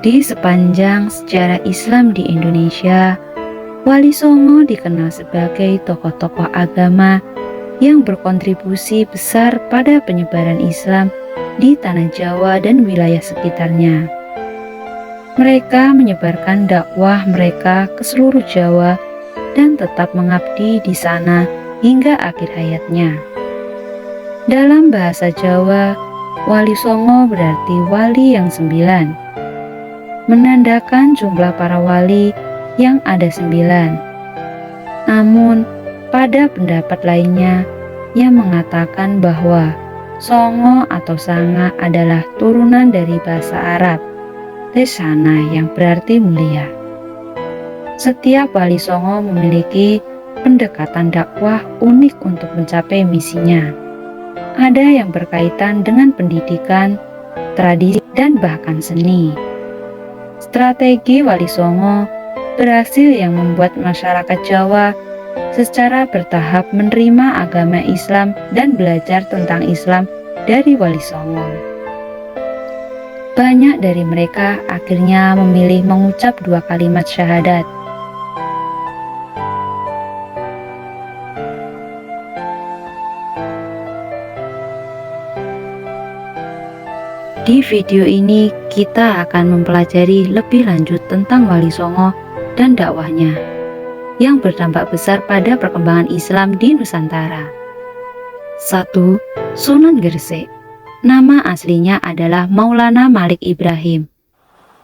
Di sepanjang sejarah Islam di Indonesia, Wali Songo dikenal sebagai tokoh-tokoh agama yang berkontribusi besar pada penyebaran Islam di tanah Jawa dan wilayah sekitarnya. Mereka menyebarkan dakwah mereka ke seluruh Jawa dan tetap mengabdi di sana hingga akhir hayatnya. Dalam bahasa Jawa, Wali Songo berarti wali yang 9, menandakan jumlah para wali yang ada 9. Namun, pada pendapat lainnya yang mengatakan bahwa Songo atau Sanga adalah turunan dari bahasa Arab, Lesana yang berarti mulia. Setiap wali Songo memiliki pendekatan dakwah unik untuk mencapai misinya. Ada yang berkaitan dengan pendidikan, tradisi, dan bahkan seni. Strategi Wali Songo berhasil yang membuat masyarakat Jawa secara bertahap menerima agama Islam dan belajar tentang Islam dari Wali Songo. Banyak dari mereka akhirnya memilih mengucap 2 kalimat syahadat. Di video ini kita akan mempelajari lebih lanjut tentang Wali Songo dan dakwahnya yang berdampak besar pada perkembangan Islam di Nusantara. 1. Sunan Gresik. Nama aslinya adalah Maulana Malik Ibrahim.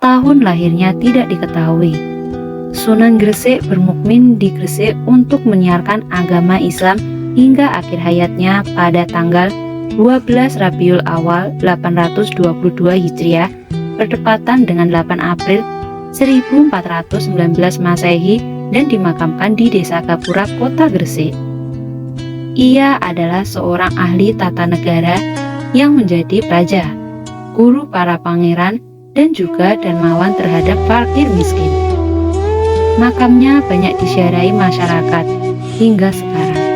Tahun lahirnya tidak diketahui. Sunan Gresik bermukmin di Gresik untuk menyiarkan agama Islam hingga akhir hayatnya pada tanggal 12 Rabiul Awal 822 Hijriah bertepatan dengan 8 April 1419 Masehi dan dimakamkan di Desa Gapura, Kota Gresik. Ia adalah seorang ahli tata negara yang menjadi raja, guru para pangeran, dan juga dermawan terhadap fakir miskin. Makamnya banyak disiarahi masyarakat hingga sekarang.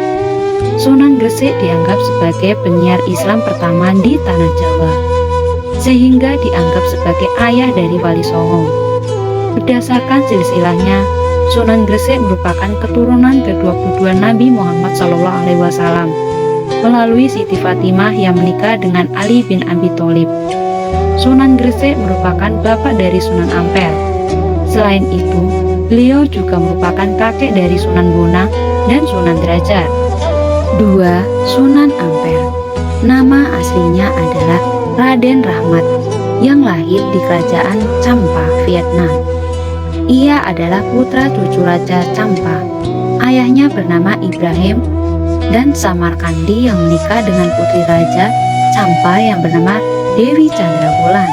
Sunan Gresik dianggap sebagai penyiar Islam pertama di tanah Jawa, sehingga dianggap sebagai ayah dari Wali Songo. Berdasarkan silsilahnya, Sunan Gresik merupakan keturunan ke-22 Nabi Muhammad SAW melalui Siti Fatimah yang menikah dengan Ali bin Abi Thalib. Sunan Gresik merupakan bapak dari Sunan Ampel. Selain itu, beliau juga merupakan kakek dari Sunan Bonang dan Sunan Derajat. 2. Sunan Ampel. Nama aslinya adalah Raden Rahmat yang lahir di Kerajaan Champa, Vietnam. Ia adalah putra cucu Raja Champa. Ayahnya bernama Ibrahim dan Samarkandi yang menikah dengan putri Raja Champa yang bernama Dewi Chandrawulan.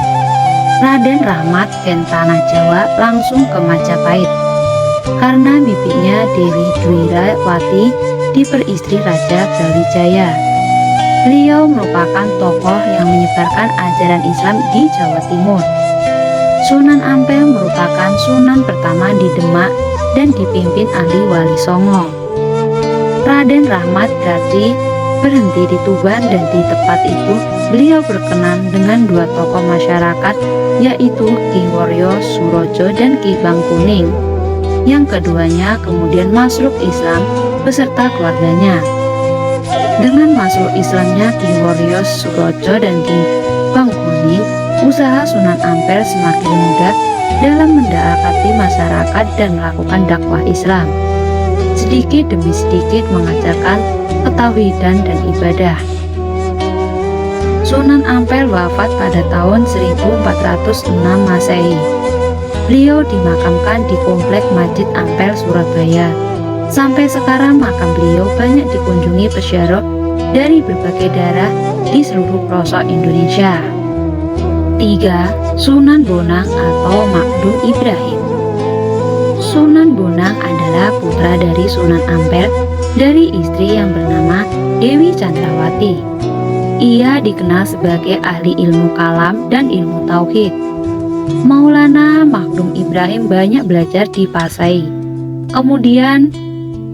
Raden Rahmat dan tanah Jawa langsung ke Majapahit karena bibinya Dewi Dwirawati diperistri Raja Brawijaya. Beliau merupakan tokoh yang menyebarkan ajaran Islam di Jawa Timur. Sunan Ampel merupakan sunan pertama di Demak dan dipimpin ahli Wali Songo. Raden Rahmat berarti berhenti di Tuban, dan di tempat itu beliau berkenan dengan 2 tokoh masyarakat, yaitu Ki Woryo Surojo dan Ki Bangkuning. Yang keduanya kemudian masuk Islam beserta keluarganya. Dengan masuk Islamnya Ki Woryo Surojo dan Ki Bangkuning, usaha Sunan Ampel semakin mudah dalam mendekati masyarakat dan melakukan dakwah Islam, sedikit demi sedikit mengajarkan ketauhidan dan ibadah. Sunan Ampel wafat pada tahun 1406 Masehi. Beliau dimakamkan di Komplek Masjid Ampel, Surabaya. Sampai sekarang makam beliau banyak dikunjungi peziarah dari berbagai daerah di seluruh pelosok Indonesia. 3. Sunan Bonang atau Makdum Ibrahim. Sunan Bonang adalah putra dari Sunan Ampel dari istri yang bernama Dewi Chandrawati. Ia dikenal sebagai ahli ilmu kalam dan ilmu tauhid. Maulana Makdum Ibrahim banyak belajar di Pasai. Kemudian,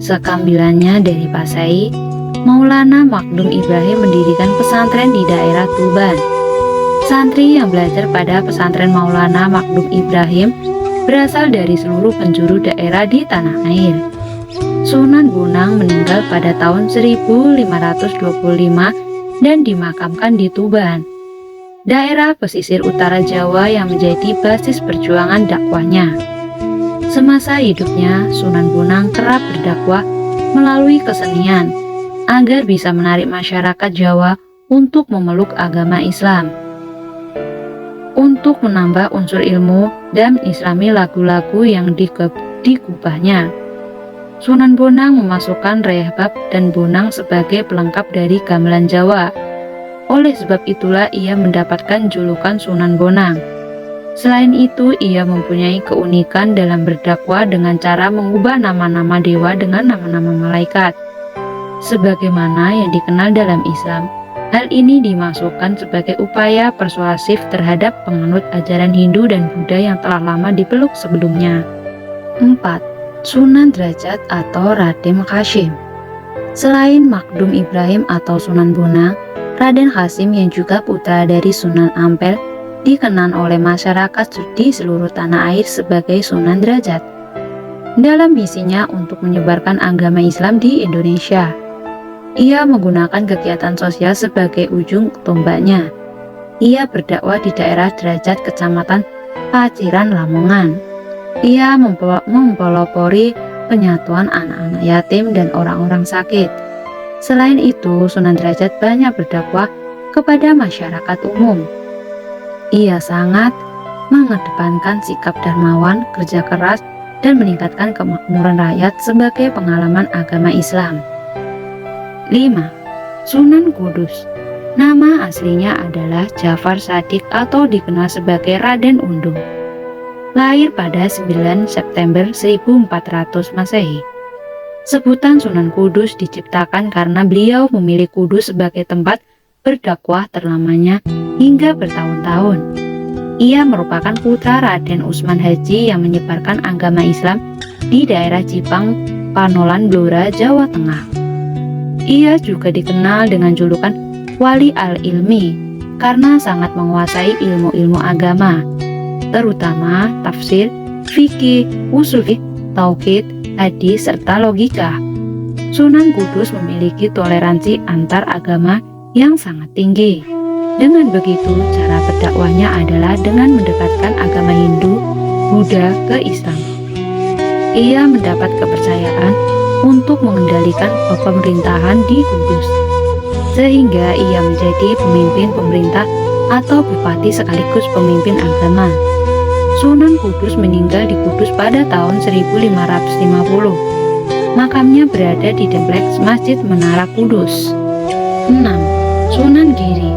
sekambilannya dari Pasai, Maulana Makdum Ibrahim mendirikan pesantren di daerah Tuban. Santri yang belajar pada pesantren Maulana Makdum Ibrahim berasal dari seluruh penjuru daerah di tanah air. Sunan Bonang meninggal pada tahun 1525 dan dimakamkan di Tuban, daerah pesisir utara Jawa yang menjadi basis perjuangan dakwahnya. Semasa hidupnya, Sunan Bonang kerap berdakwah melalui kesenian agar bisa menarik masyarakat Jawa untuk memeluk agama Islam. Untuk menambah unsur ilmu dan islami lagu-lagu yang dikubahnya, Sunan Bonang memasukkan rehbab dan bonang sebagai pelengkap dari gamelan Jawa. Oleh sebab itulah ia mendapatkan julukan Sunan Bonang. Selain itu, ia mempunyai keunikan dalam berdakwah dengan cara mengubah nama-nama dewa dengan nama-nama malaikat. Sebagaimana yang dikenal dalam Islam, hal ini dimasukkan sebagai upaya persuasif terhadap penganut ajaran Hindu dan Buddha yang telah lama dipeluk sebelumnya. 4. Sunan Derajat atau Raden Kasim. Selain Makdum Ibrahim atau Sunan Bonang, Raden Kasim yang juga putra dari Sunan Ampel dikenal oleh masyarakat di seluruh tanah air sebagai Sunan Derajat. Dalam misinya untuk menyebarkan agama Islam di Indonesia, ia menggunakan kegiatan sosial sebagai ujung tombaknya. Ia berdakwah di daerah Derajat, Kecamatan Paciran, Lamongan. Ia mempelopori penyatuan anak-anak yatim dan orang-orang sakit. Selain itu, Sunan Derajat banyak berdakwah kepada masyarakat umum. Ia sangat mengedepankan sikap dermawan, kerja keras, dan meningkatkan kemakmuran rakyat sebagai pengalaman agama Islam. 5. Sunan Kudus. Nama aslinya adalah Jafar Shadiq atau dikenal sebagai Raden Undung. Lahir pada 9 September 1400 Masehi. Sebutan Sunan Kudus diciptakan karena beliau memilih Kudus sebagai tempat berdakwah terlamanya hingga bertahun-tahun. Ia merupakan putra Raden Usman Haji yang menyebarkan agama Islam di daerah Jipang, Panolan, Blora, Jawa Tengah. Ia juga dikenal dengan julukan Wali Al-Ilmi karena sangat menguasai ilmu-ilmu agama, terutama tafsir, fikih, usul fiqh, tauhid, hadis, serta logika. Sunan Kudus memiliki toleransi antar agama yang sangat tinggi. Dengan begitu, cara berdakwahnya adalah dengan mendekatkan agama Hindu, Buddha ke Islam. Ia mendapat kepercayaan untuk mengendalikan pemerintahan di Kudus, sehingga ia menjadi pemimpin pemerintah atau bupati sekaligus pemimpin agama. Sunan Kudus meninggal di Kudus pada tahun 1550. Makamnya berada di kompleks Masjid Menara Kudus. 6. Sunan Giri.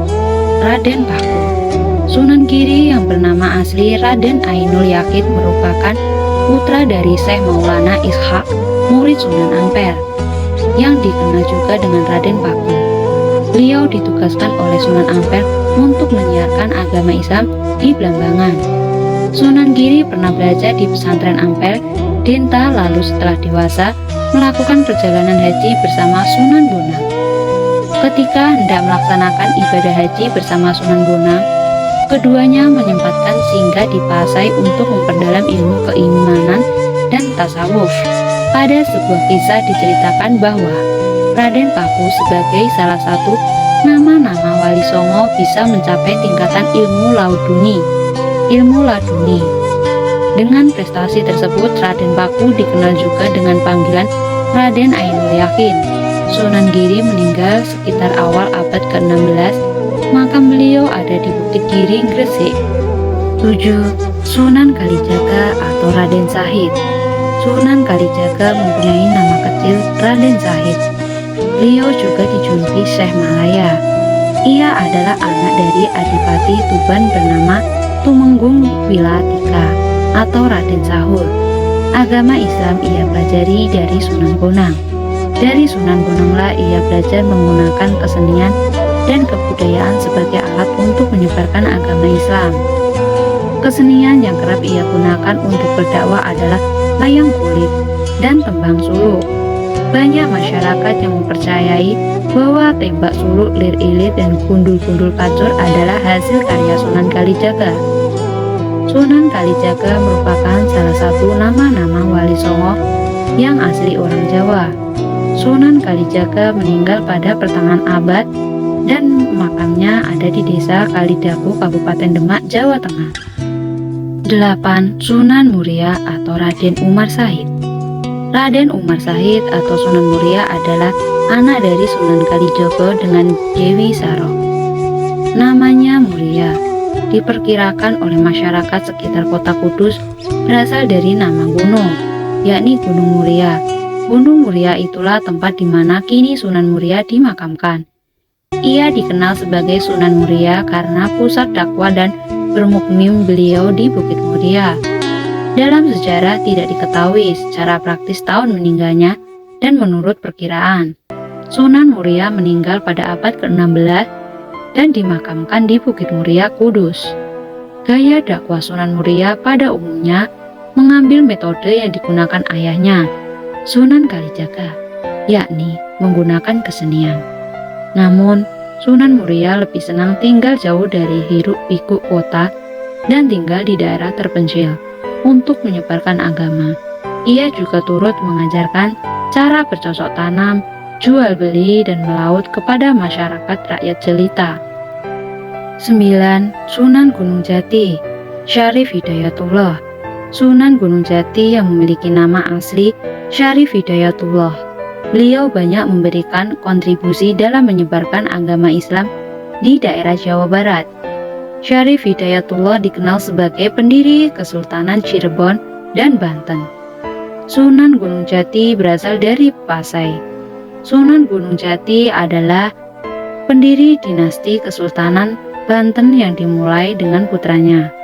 Raden Paku. Sunan Giri yang bernama asli Raden Ainul Yakin merupakan putra dari Syekh Maulana Ishaq, murid Sunan Ampel, yang dikenal juga dengan Raden Paku. Beliau ditugaskan oleh Sunan Ampel untuk menyiarkan agama Islam di Blambangan. Sunan Giri pernah belajar di pesantren Ampel, Denta, lalu setelah dewasa melakukan perjalanan haji bersama Sunan Bonang. Ketika hendak melaksanakan ibadah haji bersama Sunan Bonang, keduanya menyempatkan singgah di Pasai untuk memperdalam ilmu keimanan dan tasawuf. Pada sebuah kisah diceritakan bahwa Raden Paku sebagai salah satu nama-nama Wali Songo bisa mencapai tingkatan ilmu laduni. Dengan prestasi tersebut, Raden Paku dikenal juga dengan panggilan Raden Ainul Yakin. Sunan Giri meninggal sekitar awal abad ke-16. Makam beliau ada di Bukit Giri, Gresik. 7. Sunan Kalijaga atau Raden Shahid. Sunan Kalijaga mempunyai nama kecil Raden Shahid. Beliau juga dijuluki Syekh Malaya. Ia adalah anak dari Adipati Tuban bernama Tumenggung Wilatika atau Raden Sahur. Agama Islam ia pelajari dari Sunan Bonang. Dari Sunan Bonanglah ia belajar menggunakan kesenian dan kebudayaan sebagai alat untuk menyebarkan agama Islam. Kesenian yang kerap ia gunakan untuk berdakwah adalah layang kulit dan tembang suluk. Banyak masyarakat yang mempercayai bahwa tembak suluk, lir ilir, dan gundul-gundul kacur adalah hasil karya Sunan Kalijaga. Sunan Kalijaga merupakan salah satu nama-nama Wali Songo yang asli orang Jawa. Sunan Kalijaga meninggal pada pertengahan abad dan makamnya ada di Desa Kalidaku, Kabupaten Demak, Jawa Tengah. 8. Sunan Muria atau Raden Umar Shahid. Raden Umar Shahid atau Sunan Muria adalah anak dari Sunan Kalijogo dengan Dewi Saro. Namanya Muria diperkirakan oleh masyarakat sekitar kota Kudus berasal dari nama gunung, yakni Gunung Muria. Gunung Muria itulah tempat di mana kini Sunan Muria dimakamkan. Ia dikenal sebagai Sunan Muria karena pusat dakwah dan bermukmin beliau di Bukit Muria. Dalam sejarah tidak diketahui secara praktis tahun meninggalnya, dan menurut perkiraan, Sunan Muria meninggal pada abad ke-16 dan dimakamkan di Bukit Muria, Kudus. Gaya dakwah Sunan Muria pada umumnya mengambil metode yang digunakan ayahnya, Sunan Kalijaga, yakni menggunakan kesenian. Namun, Sunan Muria lebih senang tinggal jauh dari hiruk-pikuk kota dan tinggal di daerah terpencil untuk menyebarkan agama. Ia juga turut mengajarkan cara bercocok tanam, jual beli, dan melaut kepada masyarakat rakyat jelita. 9. Sunan Gunung Jati, Syarif Hidayatullah. Sunan Gunung Jati yang memiliki nama asli Syarif Hidayatullah. Beliau banyak memberikan kontribusi dalam menyebarkan agama Islam di daerah Jawa Barat. Syarif Hidayatullah dikenal sebagai pendiri Kesultanan Cirebon dan Banten. Sunan Gunung Jati berasal dari Pasai. Sunan Gunung Jati adalah pendiri dinasti Kesultanan Banten yang dimulai dengan putranya,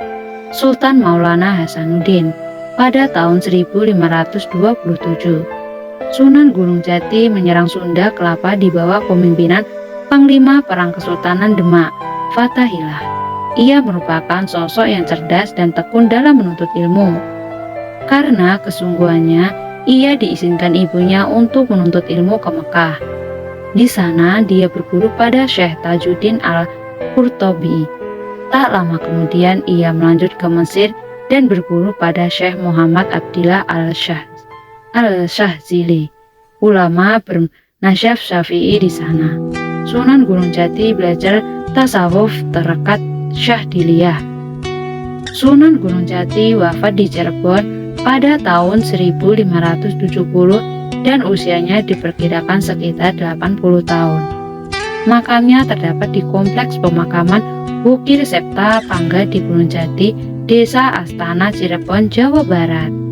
Sultan Maulana Hasanuddin, pada tahun 1527. Sunan Gunung Jati menyerang Sunda Kelapa di bawah kepemimpinan Panglima Perang Kesultanan Demak, Fathahillah. Ia merupakan sosok yang cerdas dan tekun dalam menuntut ilmu. Karena kesungguhannya, ia diizinkan ibunya untuk menuntut ilmu ke Mekah. Di sana, dia berguru pada Syekh Tajuddin Al-Qurtubi. Tak lama kemudian, ia melanjut ke Mesir dan berguru pada Syekh Muhammad Abdillah Al-Syahzili, ulama bernazhab Syafi'i di sana. Sunan Gunung Jati belajar tasawuf tarekat Syadziliyah. Sunan Gunung Jati wafat di Cirebon pada tahun 1570 dan usianya diperkirakan sekitar 80 tahun. Makamnya terdapat di Kompleks Pemakaman Bukir Septa Pangga di Gunung Jati, Desa Astana, Cirebon, Jawa Barat.